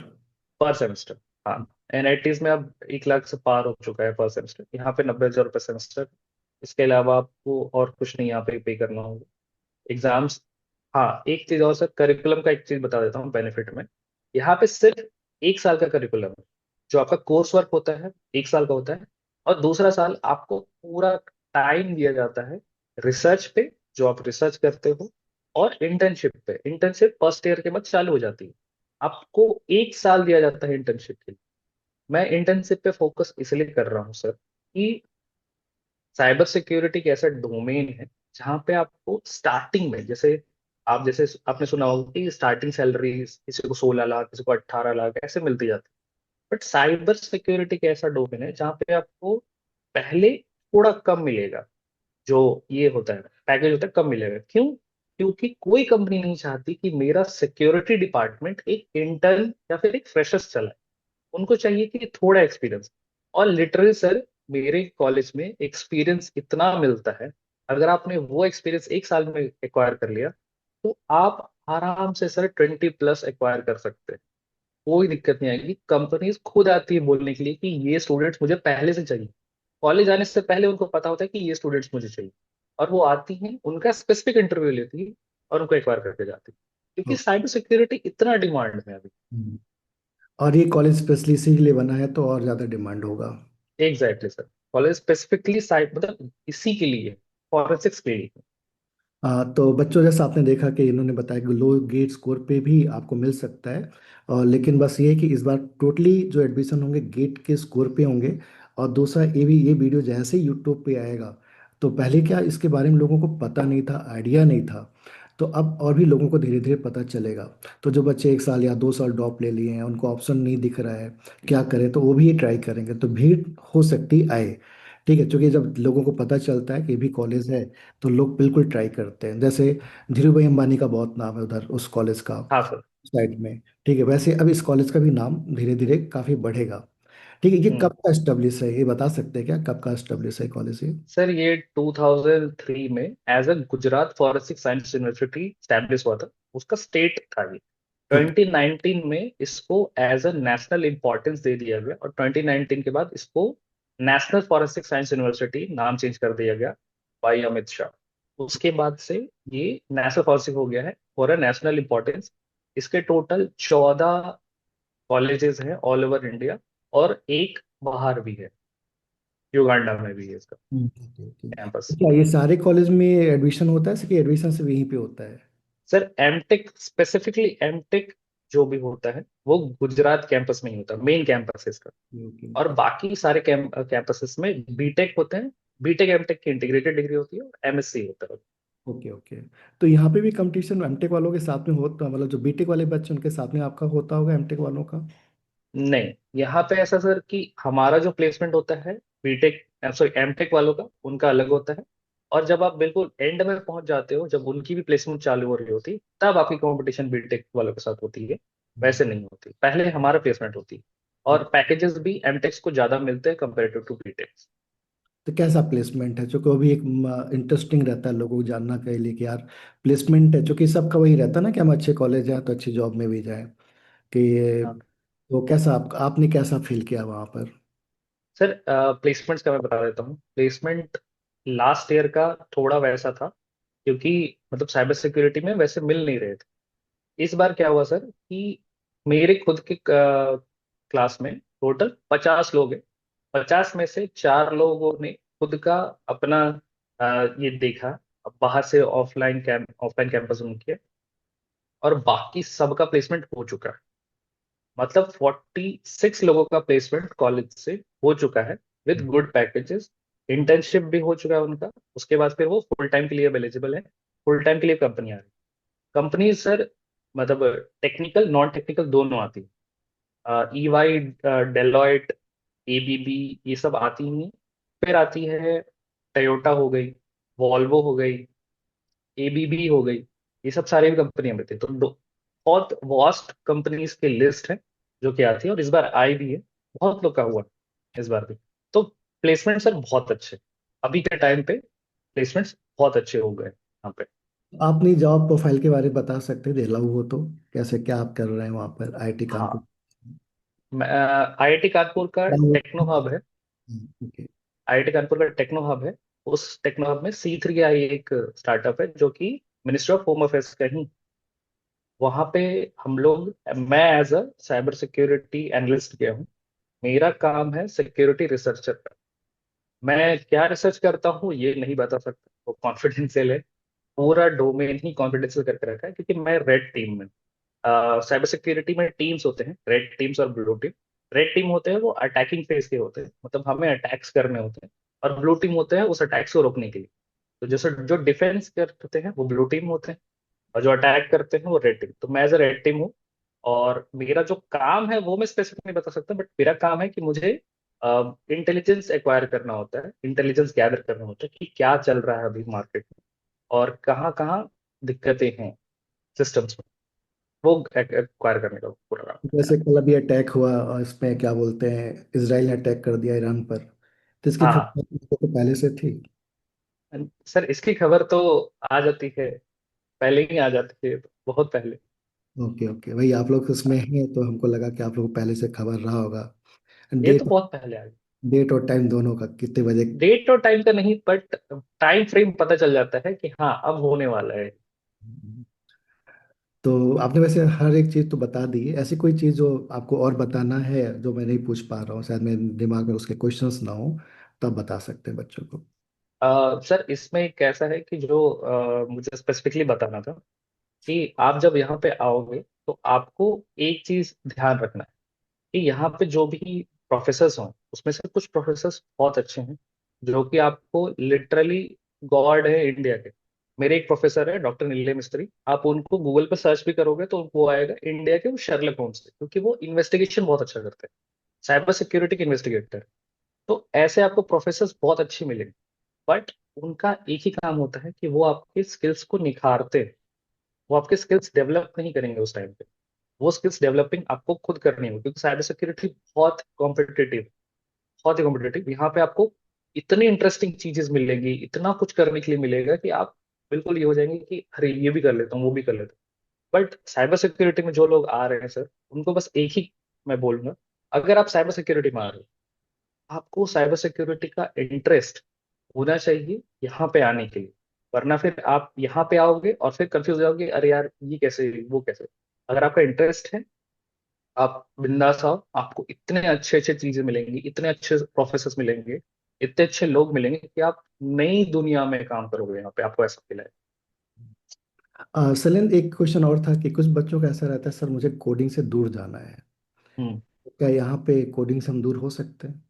पर सेमेस्टर। हाँ, एनआईटीज में अब 1 लाख से पार हो चुका है पर सेमेस्टर, यहाँ पे 90,000 रुपये सेमेस्टर। इसके अलावा आपको और कुछ नहीं यहाँ पे करना होगा। एग्जाम्स। हाँ, एक चीज और सर, करिकुलम का एक चीज बता देता हूँ बेनिफिट में। यहाँ पे सिर्फ 1 साल का करिकुलम है। जो आपका कोर्स वर्क होता है 1 साल का होता है। और दूसरा साल आपको पूरा टाइम दिया जाता है रिसर्च पे, जो आप रिसर्च करते हो। और इंटर्नशिप पे, इंटर्नशिप फर्स्ट ईयर के बाद चालू हो जाती है। आपको 1 साल दिया जाता है इंटर्नशिप के लिए। मैं इंटर्नशिप पे फोकस इसलिए कर रहा हूँ सर कि साइबर सिक्योरिटी एक ऐसा डोमेन है जहाँ पे आपको स्टार्टिंग में, जैसे आप जैसे आपने सुना होगा कि स्टार्टिंग सैलरी किसी को 16 लाख, किसी को 18 लाख ऐसे मिलती जाती है। बट साइबर सिक्योरिटी एक ऐसा डोमेन है जहाँ पे आपको पहले थोड़ा कम मिलेगा। जो ये होता है पैकेज होता है कम मिलेगा, क्यों? क्योंकि कोई कंपनी नहीं चाहती कि मेरा सिक्योरिटी डिपार्टमेंट एक इंटर्न या फिर एक फ्रेशर्स चलाए। उनको चाहिए कि थोड़ा एक्सपीरियंस। और लिटरली सर, मेरे कॉलेज में एक्सपीरियंस इतना मिलता है। अगर आपने वो एक्सपीरियंस 1 साल में एक्वायर कर लिया, तो आप आराम से सर 20+ एक्वायर कर सकते हैं। कोई दिक्कत नहीं आएगी, कंपनीज खुद आती है बोलने के लिए कि ये स्टूडेंट्स मुझे पहले से चाहिए। कॉलेज आने से पहले उनको पता होता है कि ये स्टूडेंट्स मुझे चाहिए। और वो आती हैं, उनका स्पेसिफिक इंटरव्यू लेती है और उनको एक्वायर करके जाती है, क्योंकि ओ, साइबर सिक्योरिटी इतना डिमांड में है अभी। हम्म। और ये कॉलेज स्पेशली इसी के लिए बना है तो और ज़्यादा डिमांड होगा। Exactly sir. College specifically site मतलब इसी के लिए, फॉरेंसिक्स के लिए। तो बच्चों जैसा आपने देखा कि इन्होंने बताया कि लो गेट स्कोर पे भी आपको मिल सकता है। और लेकिन बस ये है कि इस बार टोटली जो एडमिशन होंगे गेट के स्कोर पे होंगे। और दूसरा ये भी, ये वीडियो जैसे ही यूट्यूब पे आएगा, तो पहले क्या इसके बारे में लोगों को पता नहीं था, आइडिया नहीं था। तो अब और भी लोगों को धीरे धीरे पता चलेगा। तो जो बच्चे 1 साल या 2 साल ड्रॉप ले लिए हैं, उनको ऑप्शन नहीं दिख रहा है क्या करें, तो वो भी ये ट्राई करेंगे, तो भीड़ हो सकती आए। ठीक है, क्योंकि जब लोगों को पता चलता है कि ये भी कॉलेज है तो लोग बिल्कुल ट्राई करते हैं। जैसे धीरू भाई अंबानी का बहुत नाम है उधर उस कॉलेज का, हाँ सर। साइड में। ठीक है, वैसे अब इस कॉलेज का भी नाम धीरे धीरे काफ़ी बढ़ेगा। ठीक है, ये हम्म। कब का एस्टेब्लिश है, ये बता सकते हैं क्या, कब का एस्टेब्लिश है कॉलेज ये? सर ये 2003 में as a Gujarat forensic science university establish हुआ था। उसका स्टेट था ये। ओके। 2019 में इसको एज अ नेशनल इंपॉर्टेंस दे दिया गया, और 2019 के बाद इसको नेशनल फॉरेंसिक साइंस यूनिवर्सिटी नाम चेंज कर दिया गया बाई अमित शाह। उसके बाद से ये नेशनल फॉरेंसिक हो गया है फॉर अ नेशनल इंपॉर्टेंस। इसके टोटल 14 कॉलेजेस हैं ऑल ओवर इंडिया, और एक बाहर भी है, युगांडा में भी है इसका ओके ओके। तो कैंपस। क्या ये सारे कॉलेज में एडमिशन होता है कि एडमिशन सिर्फ यहीं पे होता है? सर एमटेक, स्पेसिफिकली एमटेक जो भी होता है वो गुजरात कैंपस में ही होता है, मेन कैंपस है इसका। ओके और बाकी सारे कैंपसेस में बीटेक होते हैं। बीटेक एमटेक की इंटीग्रेटेड डिग्री होती है, और एमएससी होता है। Okay okay. तो यहाँ पे भी कंपटीशन एमटेक वालों के साथ में होता, मतलब जो बीटेक वाले बच्चे उनके साथ में आपका होता होगा एमटेक वालों का? नहीं, यहाँ पे ऐसा सर कि हमारा जो प्लेसमेंट होता है बीटेक सॉरी एमटेक वालों का उनका अलग होता है। और जब आप बिल्कुल एंड में पहुंच जाते हो, जब उनकी भी प्लेसमेंट चालू हो रही होती, तब आपकी कंपटीशन बीटेक वालों के साथ होती है। वैसे नहीं होती, पहले हमारा प्लेसमेंट होती है। और पैकेजेस भी एमटेक्स को ज्यादा मिलते हैं कंपेरेटिव टू बीटेक। तो कैसा प्लेसमेंट है, चूंकि वो भी एक इंटरेस्टिंग रहता है लोगों को जानना के लिए कि यार प्लेसमेंट है, चूंकि सबका वही रहता है ना कि हम अच्छे कॉलेज जाएं तो अच्छी जॉब में भी जाएं, कि वो कैसा आपने कैसा फील किया वहां पर? सर प्लेसमेंट्स का मैं बता देता हूँ। प्लेसमेंट लास्ट ईयर का थोड़ा वैसा था, क्योंकि मतलब साइबर सिक्योरिटी में वैसे मिल नहीं रहे थे। इस बार क्या हुआ सर कि मेरे खुद के क्लास में टोटल 50 लोग हैं। 50 में से 4 लोगों ने खुद का अपना ये देखा, बाहर से ऑफलाइन कैंपस उनके, और बाकी सबका प्लेसमेंट हो चुका है। मतलब 46 लोगों का प्लेसमेंट कॉलेज से हो चुका है, विद गुड पैकेजेस। इंटर्नशिप भी हो चुका है उनका। उसके बाद फिर वो फुल टाइम के लिए एलिजिबल है। फुल टाइम के लिए कंपनी आ रही है। कंपनी सर मतलब टेक्निकल नॉन टेक्निकल दोनों आती है। ईवाई, डेलॉयट, एबीबी, ये सब आती ही हैं। फिर आती है टयोटा हो गई, वॉल्वो हो गई, एबीबी हो गई। ये सब सारी कंपनियां में थी, तो बहुत वास्ट कंपनीज की लिस्ट है जो कि आती है, और इस बार आई भी है। बहुत लोग का हुआ इस बार भी। तो प्लेसमेंट सर बहुत अच्छे, अभी के टाइम पे प्लेसमेंट्स बहुत अच्छे हो गए यहाँ पे। आप अपनी जॉब प्रोफाइल के बारे में बता सकते हैं, दिलाऊ हो तो, कैसे क्या आप कर रहे हैं वहाँ पर आईआईटी कानपुर? हाँ, आईआईटी कानपुर का क्या वो- टेक्नो हब है। ओके। आईआईटी कानपुर का टेक्नो हब है। उस टेक्नो हब में C3 आई एक स्टार्टअप है जो कि मिनिस्ट्री ऑफ होम अफेयर्स का ही। वहां पे हम लोग, मैं as a cyber security analyst गया हूँ। मेरा काम है सिक्योरिटी रिसर्चर का। मैं क्या रिसर्च करता हूँ ये नहीं बता सकता, वो कॉन्फिडेंशियल है। पूरा डोमेन ही कॉन्फिडेंशियल करके रखा है, क्योंकि मैं रेड टीम में, साइबर सिक्योरिटी में टीम्स होते हैं, रेड टीम्स और ब्लू टीम। रेड टीम होते हैं वो अटैकिंग फेज के होते हैं, मतलब हमें अटैक्स करने होते हैं। और ब्लू टीम होते हैं उस अटैक्स को रोकने के लिए। तो जैसे जो डिफेंस करते हैं वो ब्लू टीम होते हैं, और जो अटैक करते हैं वो रेड टीम। तो मैं एज अ रेड टीम हूँ। और मेरा जो काम है वो मैं स्पेसिफिक नहीं बता सकता, बट मेरा काम है कि मुझे इंटेलिजेंस एक्वायर करना होता है, इंटेलिजेंस गैदर करना होता है कि क्या चल रहा है अभी मार्केट में, और कहाँ कहाँ दिक्कतें हैं सिस्टम्स में। वो एक्वायर करने का पूरा काम है जैसे मेरा। कल अभी अटैक हुआ और इसमें क्या बोलते हैं, इसराइल ने अटैक कर दिया ईरान पर, तो इसकी हाँ खबर आपको तो पहले से थी? सर, इसकी खबर तो आ जाती है, पहले ही आ जाती है, बहुत पहले। ओके ओके, वही आप लोग उसमें हैं तो हमको लगा कि आप लोग को पहले से खबर रहा होगा। ये तो डेट बहुत पहले आ गई। डेट और टाइम दोनों का कितने बजे? डेट और टाइम का नहीं, बट टाइम फ्रेम पता चल जाता है कि हाँ अब होने वाला है। तो आपने वैसे हर एक चीज़ तो बता दी है, ऐसी कोई चीज़ जो आपको और बताना है जो मैं नहीं पूछ पा रहा हूँ, शायद मेरे दिमाग में उसके क्वेश्चंस ना हो, तब बता सकते हैं बच्चों को। सर इसमें एक कैसा है कि जो मुझे स्पेसिफिकली बताना था कि आप जब यहाँ पे आओगे तो आपको एक चीज ध्यान रखना है कि यहाँ पे जो भी प्रोफेसर्स हों, उसमें से कुछ प्रोफेसर्स बहुत अच्छे हैं जो कि आपको लिटरली गॉड है इंडिया के। मेरे एक प्रोफेसर है डॉक्टर नीले मिस्त्री, आप उनको गूगल पे सर्च भी करोगे तो उनको आएगा इंडिया के वो शर्लक होम्स है, क्योंकि वो इन्वेस्टिगेशन बहुत अच्छा करते हैं, साइबर सिक्योरिटी के इन्वेस्टिगेटर। तो ऐसे आपको प्रोफेसर बहुत अच्छे मिलेंगे। बट उनका एक ही काम होता है कि वो आपके स्किल्स को निखारते हैं। वो आपके स्किल्स डेवलप नहीं करेंगे उस टाइम पे। वो स्किल्स डेवलपिंग आपको खुद करनी होगी, क्योंकि साइबर सिक्योरिटी बहुत कॉम्पिटिटिव, बहुत ही कॉम्पिटिटिव। यहाँ पे आपको इतनी इंटरेस्टिंग चीजें मिलेंगी, इतना कुछ करने के लिए मिलेगा कि आप बिल्कुल ये हो जाएंगे कि अरे ये भी कर लेता हूँ, वो भी कर लेता हूँ। बट साइबर सिक्योरिटी में जो लोग आ रहे हैं सर, उनको बस एक ही मैं बोलूंगा, अगर आप साइबर सिक्योरिटी में आ रहे हो, आपको साइबर सिक्योरिटी का इंटरेस्ट होना चाहिए यहाँ पे आने के लिए। वरना फिर आप यहाँ पे आओगे और फिर कंफ्यूज हो जाओगे, अरे यार ये कैसे वो कैसे। अगर आपका इंटरेस्ट है, आप बिंदास आओ, आपको इतने अच्छे अच्छे चीजें मिलेंगी, इतने अच्छे प्रोफेसर मिलेंगे, इतने अच्छे लोग मिलेंगे कि आप नई दुनिया में काम करोगे यहाँ पे, आपको ऐसा फील है। सैलेंड, एक क्वेश्चन और था कि कुछ बच्चों का ऐसा रहता है, सर मुझे कोडिंग से दूर जाना है, हम्म। तो क्या यहाँ पे कोडिंग से हम दूर हो सकते हैं?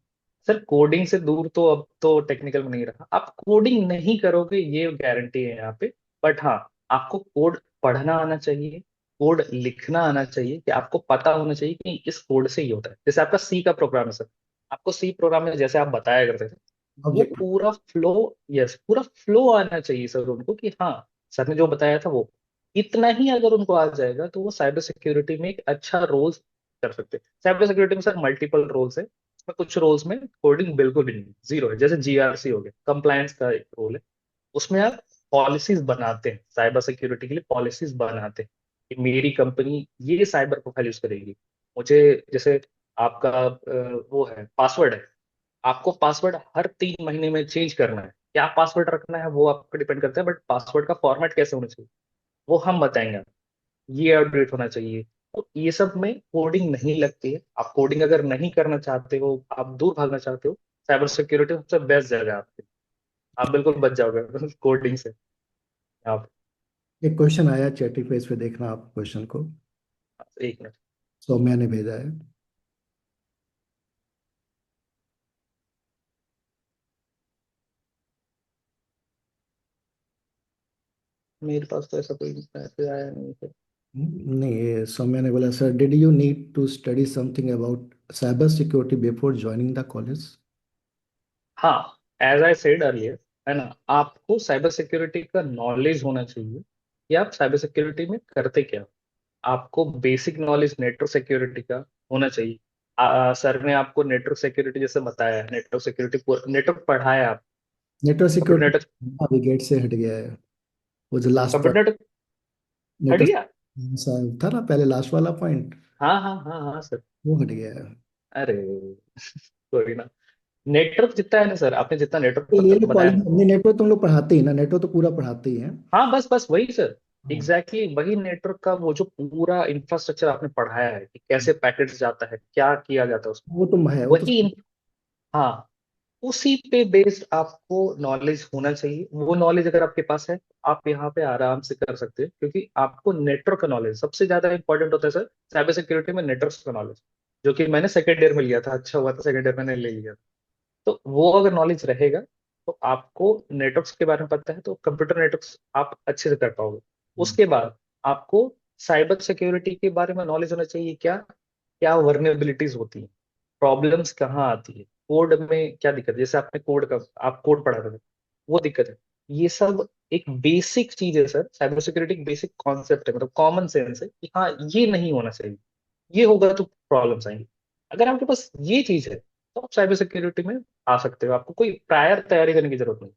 सर कोडिंग से दूर तो अब तो टेक्निकल में नहीं रहा, आप कोडिंग नहीं करोगे ये गारंटी है यहाँ पे। बट हाँ, आपको कोड पढ़ना आना चाहिए, कोड लिखना आना चाहिए, कि आपको पता होना चाहिए कि इस कोड से ये होता है। जैसे आपका सी का प्रोग्राम है सर, आपको सी प्रोग्राम में जैसे आप बताया करते थे, वो ऑब्जेक्टिव। पूरा फ्लो, यस पूरा फ्लो आना चाहिए सर उनको, कि हाँ सर ने जो बताया था वो इतना ही अगर उनको आ जाएगा तो वो साइबर सिक्योरिटी में एक अच्छा रोल कर सकते हैं। साइबर सिक्योरिटी में सर मल्टीपल रोल्स है, उसमें कुछ रोल्स में कोडिंग बिल्कुल भी नहीं, जीरो है। जैसे जीआरसी हो गया, कंप्लायंस का एक रोल है, उसमें आप पॉलिसीज बनाते हैं, साइबर सिक्योरिटी के लिए पॉलिसीज बनाते हैं कि मेरी कंपनी ये साइबर प्रोफाइल यूज करेगी। मुझे जैसे आपका वो है पासवर्ड है, आपको पासवर्ड हर 3 महीने में चेंज करना है, क्या पासवर्ड रखना है वो आप पे डिपेंड करता है, बट पासवर्ड का फॉर्मेट कैसे होना चाहिए वो हम बताएंगे आपको। ये अपडेट होना चाहिए। तो ये सब में कोडिंग नहीं लगती है। आप कोडिंग अगर नहीं करना चाहते हो, आप दूर भागना चाहते हो, साइबर सिक्योरिटी सबसे बेस्ट जगह है आपके। आप बिल्कुल बच जाओगे कोडिंग से। आप एक क्वेश्चन आया चैटी पेज पे, देखना आप क्वेश्चन को। एक मिनट। सौम्या ने भेजा है। मेरे पास तो ऐसा कोई मैसेज आया नहीं है। नहीं, ये सौम्या ने बोला, sir did you need to study something about cyber security before joining the college? हाँ, एज आई सेड अर्लियर, है ना, आपको साइबर सिक्योरिटी का नॉलेज होना चाहिए कि आप साइबर सिक्योरिटी में करते क्या हो। आपको बेसिक नॉलेज नेटवर्क सिक्योरिटी का होना चाहिए। सर ने आपको नेटवर्क सिक्योरिटी जैसे बताया, नेटवर्क सिक्योरिटी नेटवर्क पढ़ाया आप, नेटवर्क कंप्यूटर सिक्योरिटी नेटवर्क, अभी गेट से हट गया है। वो जो लास्ट कंप्यूटर पॉइंट, नेटवर्क हट नेटवर्क गया। था ना पहले, लास्ट वाला पॉइंट, हाँ हाँ हाँ हाँ सर। वो हट गया है। अरे कोई ना, नेटवर्क जितना है ना सर, आपने जितना तो नेटवर्क ये लोग बताया कॉलेज ना, में नेटवर्क तुम लोग पढ़ाते ही ना, नेटवर्क तो पूरा पढ़ाते ही हैं। हाँ बस बस वही सर, हाँ। एग्जैक्टली exactly वही नेटवर्क का वो जो पूरा इंफ्रास्ट्रक्चर आपने पढ़ाया है कि कैसे पैकेट जाता है, क्या किया जाता है उसमें, वो तो है, वो तो। वही हाँ, उसी पे बेस्ड आपको नॉलेज होना चाहिए। वो नॉलेज अगर आपके पास है, आप यहाँ पे आराम से कर सकते हैं, क्योंकि आपको नेटवर्क का नॉलेज सबसे ज्यादा इंपॉर्टेंट होता है सर साइबर सिक्योरिटी में, नेटवर्क का नॉलेज, जो कि मैंने सेकेंड ईयर में लिया था। अच्छा हुआ था सेकेंड ईयर मैंने ले लिया। तो वो अगर नॉलेज रहेगा तो आपको नेटवर्क्स के बारे में पता है तो कंप्यूटर नेटवर्क्स आप अच्छे से कर पाओगे। उसके बाद आपको साइबर सिक्योरिटी के बारे में नॉलेज होना चाहिए, क्या क्या वर्नेबिलिटीज होती हैं, प्रॉब्लम्स कहाँ आती है, कोड में क्या दिक्कत है, जैसे आपने कोड का आप कोड पढ़ा रहे थे, वो दिक्कत है। ये सब एक बेसिक चीज है सर, साइबर सिक्योरिटी एक बेसिक कॉन्सेप्ट है, मतलब कॉमन सेंस है कि हाँ ये नहीं होना चाहिए, ये होगा तो प्रॉब्लम्स आएंगी। अगर आपके पास ये चीज है तो आप साइबर सिक्योरिटी में आ सकते हो। आपको कोई प्रायर तैयारी करने की जरूरत नहीं,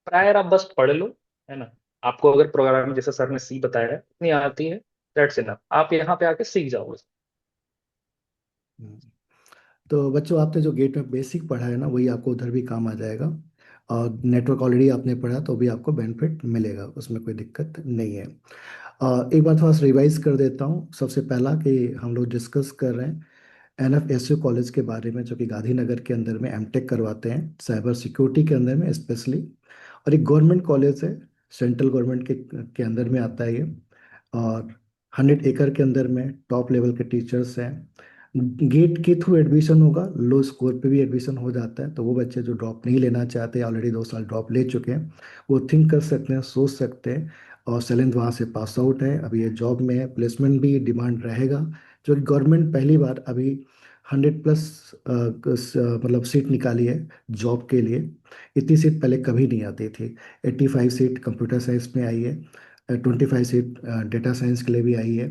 प्रायर आप बस पढ़ लो, है ना। आपको अगर प्रोग्रामिंग जैसे सर ने सी बताया है इतनी आती है, दैट्स इनफ, आप यहाँ पे आके सीख जाओगे। हम्म। तो बच्चों, आपने जो गेट में बेसिक पढ़ा है ना, वही आपको उधर भी काम आ जाएगा। और नेटवर्क ऑलरेडी आपने पढ़ा तो भी आपको बेनिफिट मिलेगा, उसमें कोई दिक्कत नहीं है। एक बार थोड़ा सा रिवाइज कर देता हूँ। सबसे पहला कि हम लोग डिस्कस कर रहे हैं एनएफएसयू कॉलेज के बारे में, जो कि गांधीनगर के अंदर में एमटेक करवाते हैं साइबर सिक्योरिटी के अंदर में स्पेशली। और एक गवर्नमेंट कॉलेज है, सेंट्रल गवर्नमेंट के अंदर में आता है ये। और 100 एकड़ के अंदर में टॉप लेवल के टीचर्स हैं। गेट के थ्रू एडमिशन होगा, लो स्कोर पे भी एडमिशन हो जाता है। तो वो बच्चे जो ड्रॉप नहीं लेना चाहते, ऑलरेडी 2 साल ड्रॉप ले चुके हैं, वो थिंक कर सकते हैं, सोच सकते हैं। और शैलेंद्र वहाँ से पास आउट है, अभी ये जॉब में है, प्लेसमेंट भी डिमांड रहेगा। जो कि गवर्नमेंट पहली बार अभी 100+ मतलब सीट निकाली है जॉब के लिए। इतनी सीट पहले कभी नहीं आती थी। 85 सीट कंप्यूटर साइंस में आई है, 25 सीट डेटा साइंस के लिए भी आई है।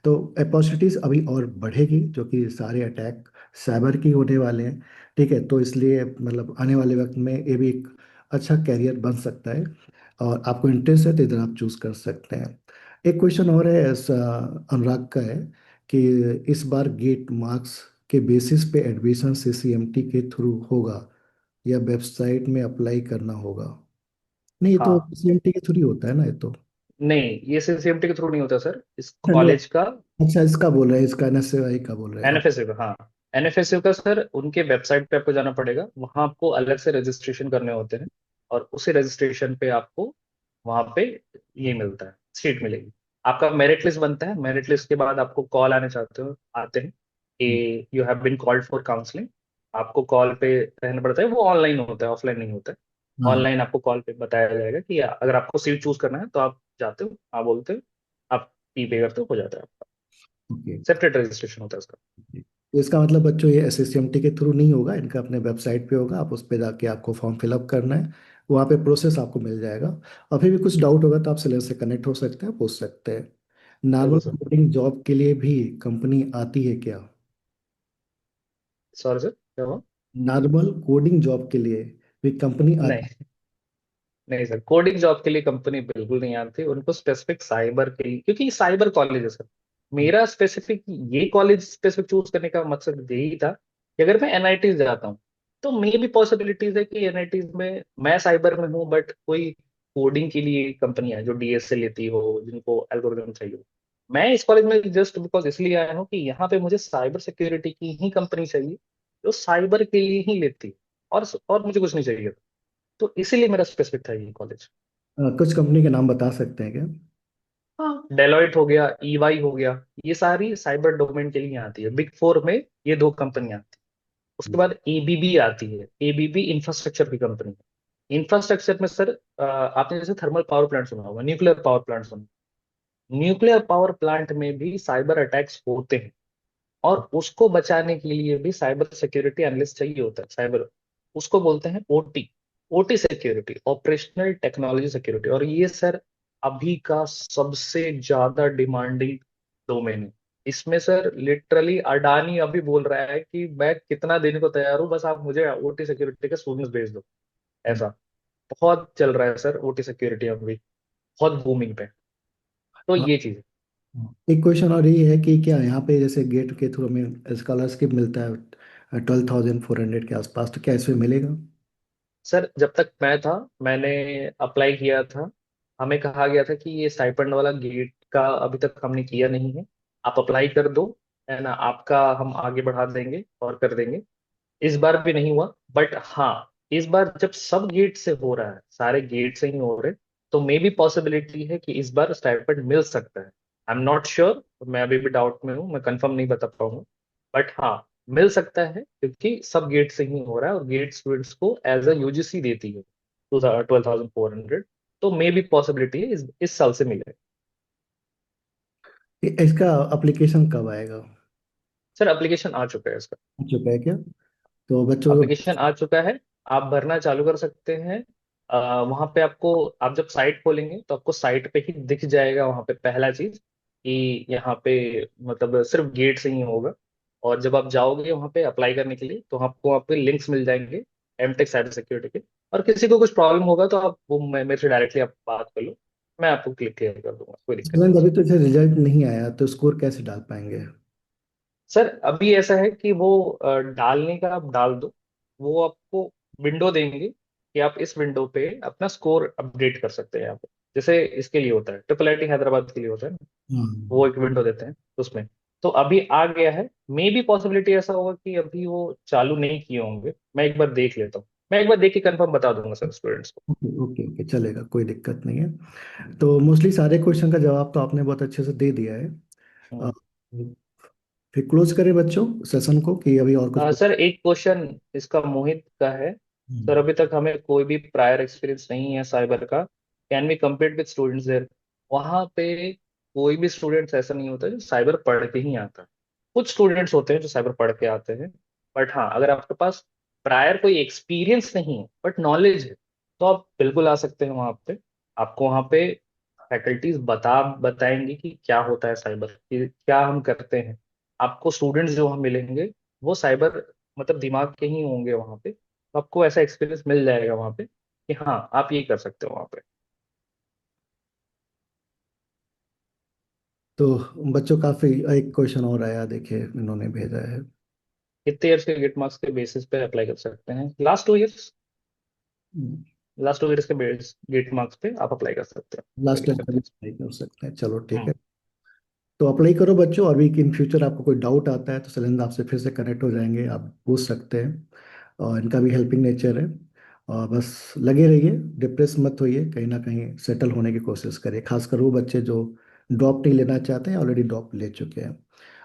तो अपॉर्चुनिटीज़ अभी और बढ़ेगी, जो कि सारे अटैक साइबर की होने वाले हैं। ठीक है, तो इसलिए मतलब आने वाले वक्त में ये भी एक अच्छा कैरियर बन सकता है। और आपको इंटरेस्ट है तो इधर आप चूज़ कर सकते हैं। एक क्वेश्चन और है अनुराग का है कि इस बार गेट मार्क्स के बेसिस पे एडमिशन सीसीएमटी के थ्रू होगा या वेबसाइट में अप्लाई करना होगा? नहीं, ये तो हाँ, सीसीएमटी के थ्रू ही होता है ना, ये तो। नहीं ये सीसीएमटी के थ्रू नहीं होता सर, इस नहीं, कॉलेज का अच्छा, इसका बोल रहे हैं, इसका एनएसएआई का बोल रहे हैं आप? एनएफएसयू का, हाँ एनएफएसयू का सर, उनके वेबसाइट पे आपको जाना पड़ेगा, वहां आपको अलग से रजिस्ट्रेशन करने होते हैं, और उसी रजिस्ट्रेशन पे आपको वहां पे ये मिलता है, सीट मिलेगी। आपका मेरिट लिस्ट बनता है, मेरिट लिस्ट के बाद आपको कॉल आने चाहते हो आते हैं हम्म, कि you have been called for counselling. आपको कॉल पे रहना पड़ता है, वो ऑनलाइन होता है, ऑफलाइन नहीं होता है। हाँ। ऑनलाइन आपको कॉल पे बताया जाएगा कि अगर आपको सीट चूज करना है तो आप जाते हो, हाँ बोलते हो, आप फी पे करते हो, जाता है आपका। ओके। सेपरेट रजिस्ट्रेशन होता है उसका। तो इसका मतलब बच्चों ये एसएससीएमटी के थ्रू नहीं होगा, इनका अपने वेबसाइट पे होगा, आप उस पे जाके आपको फॉर्म फिलअप करना है, वहाँ पे प्रोसेस आपको मिल जाएगा। और फिर भी कुछ डाउट होगा तो आप सेलर से कनेक्ट हो सकते हैं, पूछ सकते हैं। नॉर्मल बिल्कुल सर। कोडिंग जॉब के लिए भी कंपनी आती है क्या? सॉरी सर, क्या हुआ? नॉर्मल कोडिंग जॉब के लिए भी कंपनी आती? नहीं, नहीं सर, कोडिंग जॉब के लिए कंपनी बिल्कुल नहीं आती, उनको स्पेसिफिक साइबर के लिए, क्योंकि साइबर कॉलेज है सर। मेरा स्पेसिफिक ये कॉलेज स्पेसिफिक चूज करने का मकसद यही था कि अगर मैं एनआईटी जाता हूँ तो मे भी पॉसिबिलिटीज है कि एनआईटी में मैं साइबर में हूँ, बट कोई कोडिंग के लिए कंपनी है जो डीएसए लेती हो, जिनको एल्गोरिदम चाहिए हो। मैं इस कॉलेज में जस्ट बिकॉज इसलिए आया हूँ कि यहाँ पे मुझे साइबर सिक्योरिटी की ही कंपनी चाहिए जो साइबर के लिए ही लेती है, और मुझे कुछ नहीं चाहिए। तो इसीलिए मेरा स्पेसिफिक था ये कॉलेज। कुछ कंपनी के नाम बता सकते हैं क्या? हाँ, डेलॉयट हो गया, ईवाई हो गया, ये सारी साइबर डोमेन के लिए आती है। बिग फोर में ये दो कंपनियां आती है। उसके बाद एबीबी आती है, एबीबी इंफ्रास्ट्रक्चर की कंपनी है। इंफ्रास्ट्रक्चर में सर, आपने जैसे थर्मल पावर प्लांट सुना होगा, न्यूक्लियर पावर प्लांट सुना, न्यूक्लियर पावर प्लांट में भी साइबर अटैक्स होते हैं, और उसको बचाने के लिए भी साइबर सिक्योरिटी एनालिस्ट चाहिए होता है। साइबर, उसको बोलते हैं OT, OT security, operational technology security. और ये सर अभी का सबसे ज्यादा डिमांडिंग डोमेन है। इसमें सर लिटरली अडानी अभी बोल रहा है कि मैं कितना देने को तैयार हूँ, बस आप मुझे ओटी सिक्योरिटी के स्टूडेंट्स भेज दो। ऐसा बहुत चल रहा है सर ओटी सिक्योरिटी अभी, बहुत बूमिंग पे। तो हाँ। ये चीज है। एक क्वेश्चन और ये है कि क्या यहाँ पे जैसे गेट के थ्रू हमें स्कॉलरशिप मिलता है 12,400 के आसपास, तो क्या इसमें मिलेगा? सर जब तक मैं था, मैंने अप्लाई किया था, हमें कहा गया था कि ये स्टाइपेंड वाला गेट का अभी तक हमने किया नहीं है, आप अप्लाई कर दो, है ना, आपका हम आगे बढ़ा देंगे और कर देंगे। इस बार भी नहीं हुआ, बट हाँ, इस बार जब सब गेट से हो रहा है, सारे गेट से ही हो रहे, तो मे बी पॉसिबिलिटी है कि इस बार स्टाइपेंड मिल सकता है। आई एम नॉट श्योर, मैं अभी भी डाउट में हूँ, मैं कंफर्म नहीं बता पाऊंगा, बट हाँ, मिल सकता है, क्योंकि सब गेट से ही हो रहा है और गेट स्टूडेंट्स को एज अ यूजीसी देती है 12,400। तो मे बी पॉसिबिलिटी है इस साल से मिले। इसका एप्लीकेशन कब आएगा? सर एप्लीकेशन आ चुका है इसका, हो चुका है क्या? तो बच्चों को। एप्लीकेशन आ चुका है, आप भरना चालू कर सकते हैं। वहां पे आपको, आप जब साइट खोलेंगे तो आपको साइट पे ही दिख जाएगा, वहां पे पहला चीज कि यहाँ पे मतलब सिर्फ गेट से ही होगा। और जब आप जाओगे वहां पे अप्लाई करने के लिए तो आपको वहाँ पे लिंक्स मिल जाएंगे एमटेक साइबर सिक्योरिटी के। और किसी को कुछ प्रॉब्लम होगा तो आप वो मेरे से डायरेक्टली आप बात कर लो, मैं आपको क्लियर कर दूंगा, कोई दिक्कत नहीं स्टूडेंट है। अभी तो इसे रिजल्ट नहीं आया तो स्कोर कैसे डाल पाएंगे? सर अभी ऐसा है कि वो डालने का आप डाल दो, वो आपको विंडो देंगे कि आप इस विंडो पे अपना स्कोर अपडेट कर सकते हैं यहाँ पे। जैसे इसके लिए होता है, ट्रिपल आईटी हैदराबाद के लिए होता है ना, वो हम्म। एक विंडो देते हैं उसमें। तो अभी आ गया है, मे बी पॉसिबिलिटी ऐसा होगा कि अभी वो चालू नहीं किए होंगे, मैं एक बार देख लेता हूँ, मैं एक बार देख के कंफर्म बता दूंगा सर स्टूडेंट्स को। ओके ओके ओके, चलेगा, कोई दिक्कत नहीं है। तो मोस्टली सारे क्वेश्चन का जवाब तो आपने बहुत अच्छे से दे दिया है। अ, हम्म। फिर क्लोज करें बच्चों सेशन को, कि अभी और कुछ सर एक क्वेश्चन इसका मोहित का है। सर हम्म। अभी तक हमें कोई भी प्रायर एक्सपीरियंस नहीं है साइबर का, can we compete with students there? वहाँ पे कोई भी स्टूडेंट्स ऐसा नहीं होता जो साइबर पढ़ के ही आता है। कुछ स्टूडेंट्स होते हैं जो साइबर पढ़ के आते हैं, बट हाँ, अगर आपके पास प्रायर कोई एक्सपीरियंस नहीं है बट नॉलेज है, तो आप बिल्कुल आ सकते हैं वहाँ पे। आपको वहाँ पे फैकल्टीज बताएंगे कि क्या होता है साइबर, कि क्या हम करते हैं। आपको स्टूडेंट्स जो वहाँ मिलेंगे वो साइबर मतलब दिमाग के ही होंगे वहाँ पे, तो आपको ऐसा एक्सपीरियंस मिल जाएगा वहाँ पे कि हाँ आप ये कर सकते हो वहाँ पे। तो बच्चों काफी, एक क्वेश्चन और आया, देखिए इन्होंने भेजा है। कितने ईयर्स के गेट मार्क्स के बेसिस पे अप्लाई कर सकते हैं? लास्ट 2 ईयर्स के गेट मार्क्स पे आप अप्लाई कर सकते हो, कोई लास्ट टाइम दिक्कत का भी नहीं। अप्लाई कर सकते हैं, चलो ठीक हम्म। है। तो अप्लाई करो बच्चों, और भी इन फ्यूचर आपको कोई डाउट आता है तो शैलेंद्र आपसे फिर से कनेक्ट हो जाएंगे, आप पूछ सकते हैं। और इनका भी हेल्पिंग नेचर है। और बस लगे रहिए, डिप्रेस मत होइए, कहीं ना कहीं सेटल होने की कोशिश करिए, खासकर वो बच्चे जो ड्रॉप नहीं लेना चाहते हैं, ऑलरेडी ड्रॉप ले चुके हैं।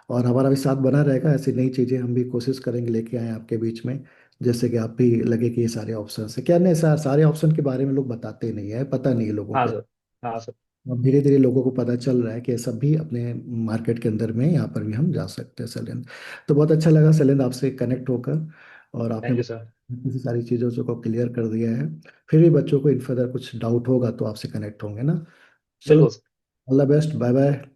और हमारा भी साथ बना रहेगा, ऐसी नई चीज़ें हम भी कोशिश करेंगे लेके आए आपके बीच में। जैसे कि आप भी लगे कि ये सारे ऑप्शन है क्या, नहीं सर, सारे ऑप्शन के बारे में लोग बताते नहीं है, पता नहीं है लोगों हाँ को। सर। हाँ सर। अब धीरे धीरे लोगों को पता चल रहा है कि सब भी अपने मार्केट के अंदर में यहाँ पर भी हम जा सकते हैं शैलेंद्र। तो बहुत अच्छा लगा शैलेंद्र आपसे कनेक्ट होकर, और आपने थैंक यू सर। किसी सारी चीज़ों को क्लियर कर दिया है। फिर भी बच्चों को इन फर्दर कुछ डाउट होगा तो आपसे कनेक्ट होंगे ना। चलो, बिल्कुल। All the best, bye bye.